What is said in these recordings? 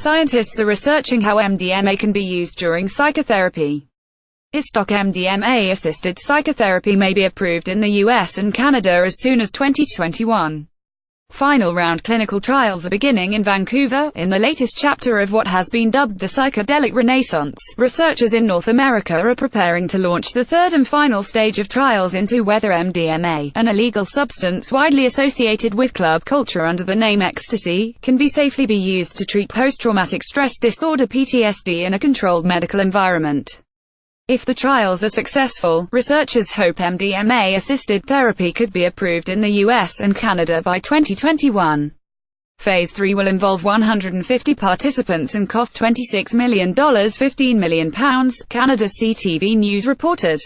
Scientists are researching how MDMA can be used during psychotherapy. ISTOC MDMA-assisted psychotherapy may be approved in the US and Canada as soon as 2021. Final round clinical trials are beginning in Vancouver, in the latest chapter of what has been dubbed the Psychedelic Renaissance. Researchers in North America are preparing to launch the third and final stage of trials into whether MDMA, an illegal substance widely associated with club culture under the name Ecstasy, can be safely be used to treat post-traumatic stress disorder (PTSD) in a controlled medical environment. If the trials are successful, researchers hope MDMA-assisted therapy could be approved in the US and Canada by 2021. Phase 3 will involve 150 participants and cost $26 million, £15 million, Canada's CTV News reported.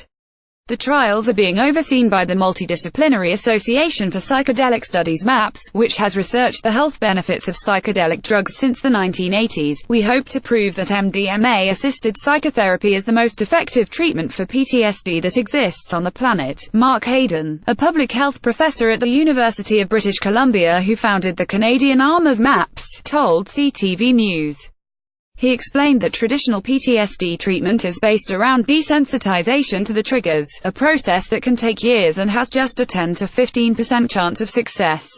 The trials are being overseen by the Multidisciplinary Association for Psychedelic Studies (MAPS), which has researched the health benefits of psychedelic drugs since the 1980s. We hope to prove that MDMA-assisted psychotherapy is the most effective treatment for PTSD that exists on the planet. Mark Hayden, a public health professor at the University of British Columbia who founded the Canadian arm of MAPS, told CTV News. He explained that traditional PTSD treatment is based around desensitization to the triggers, a process that can take years and has just a 10 to 15% chance of success.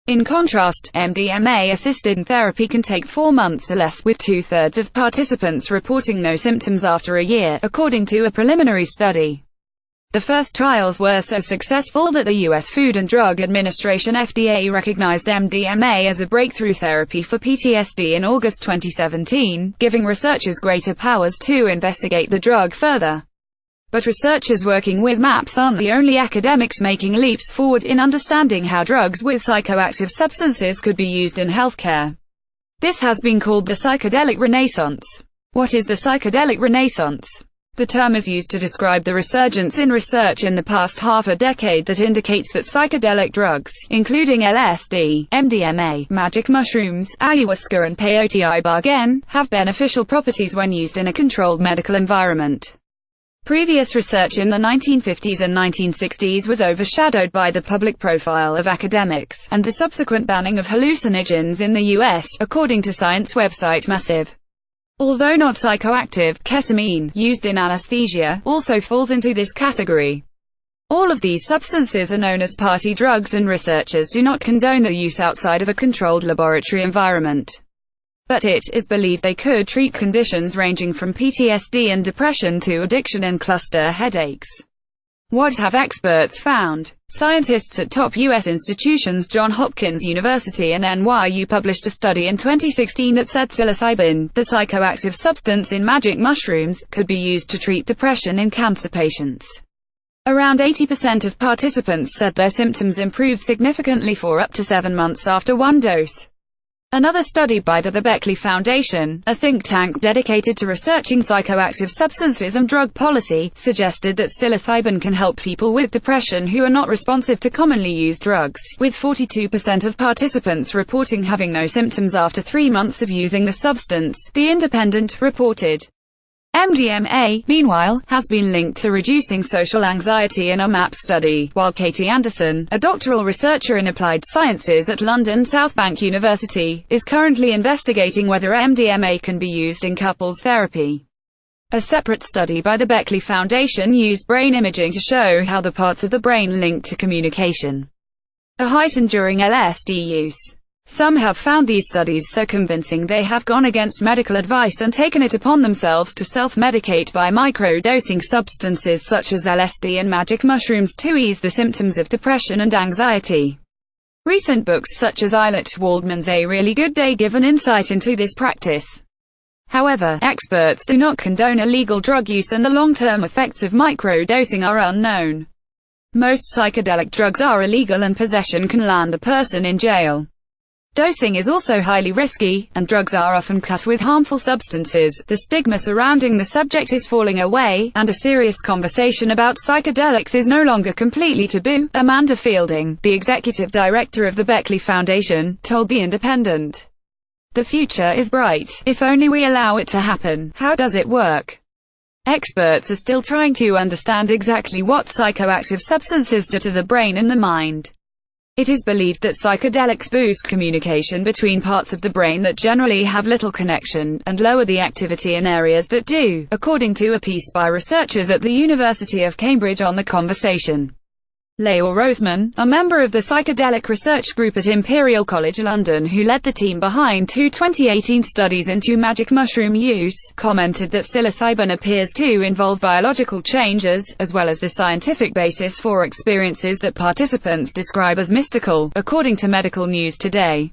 In contrast, MDMA-assisted therapy can take 4 months or less, with 2/3 of participants reporting no symptoms after a year, according to a preliminary study. The first trials were so successful that the U.S. Food and Drug Administration (FDA) recognized MDMA as a breakthrough therapy for PTSD in August 2017, giving researchers greater powers to investigate the drug further. But researchers working with MAPS aren't the only academics making leaps forward in understanding how drugs with psychoactive substances could be used in healthcare. This has been called the Psychedelic Renaissance. What is the Psychedelic Renaissance? The term is used to describe the resurgence in research in the past half a decade that indicates that psychedelic drugs, including LSD, MDMA, magic mushrooms, ayahuasca and peyote ibogaine, have beneficial properties when used in a controlled medical environment. Previous research in the 1950s and 1960s was overshadowed by the public profile of academics, and the subsequent banning of hallucinogens in the U.S., according to science website Massive. Although not psychoactive, ketamine, used in anesthesia, also falls into this category. All of these substances are known as party drugs and researchers do not condone their use outside of a controlled laboratory environment. But it is believed they could treat conditions ranging from PTSD and depression to addiction and cluster headaches. What have experts found? Scientists at top U.S. institutions Johns Hopkins University and NYU published a study in 2016 that said psilocybin, the psychoactive substance in magic mushrooms, could be used to treat depression in cancer patients. Around 80% of participants said their symptoms improved significantly for up to 7 months after one dose. Another study by the Beckley Foundation, a think tank dedicated to researching psychoactive substances and drug policy, suggested that psilocybin can help people with depression who are not responsive to commonly used drugs, with 42% of participants reporting having no symptoms after 3 months of using the substance, The Independent reported. MDMA, meanwhile, has been linked to reducing social anxiety in a MAPS study, while Katie Anderson, a doctoral researcher in applied sciences at London South Bank University, is currently investigating whether MDMA can be used in couples therapy. A separate study by the Beckley Foundation used brain imaging to show how the parts of the brain linked to communication are heightened during LSD use. Some have found these studies so convincing they have gone against medical advice and taken it upon themselves to self-medicate by micro-dosing substances such as LSD and magic mushrooms to ease the symptoms of depression and anxiety. Recent books such as Eilert Waldman's A Really Good Day give an insight into this practice. However, experts do not condone illegal drug use and the long-term effects of micro-dosing are unknown. Most psychedelic drugs are illegal and possession can land a person in jail. Dosing is also highly risky, and drugs are often cut with harmful substances. The stigma surrounding the subject is falling away, and a serious conversation about psychedelics is no longer completely taboo, Amanda Fielding, the executive director of the Beckley Foundation, told The Independent. The future is bright, if only we allow it to happen. How does it work? Experts are still trying to understand exactly what psychoactive substances do to the brain and the mind. It is believed that psychedelics boost communication between parts of the brain that generally have little connection, and lower the activity in areas that do, according to a piece by researchers at the University of Cambridge on the conversation. Leo Roseman, a member of the Psychedelic Research Group at Imperial College London who led the team behind two 2018 studies into magic mushroom use, commented that psilocybin appears to involve biological changes, as well as the scientific basis for experiences that participants describe as mystical, according to Medical News Today.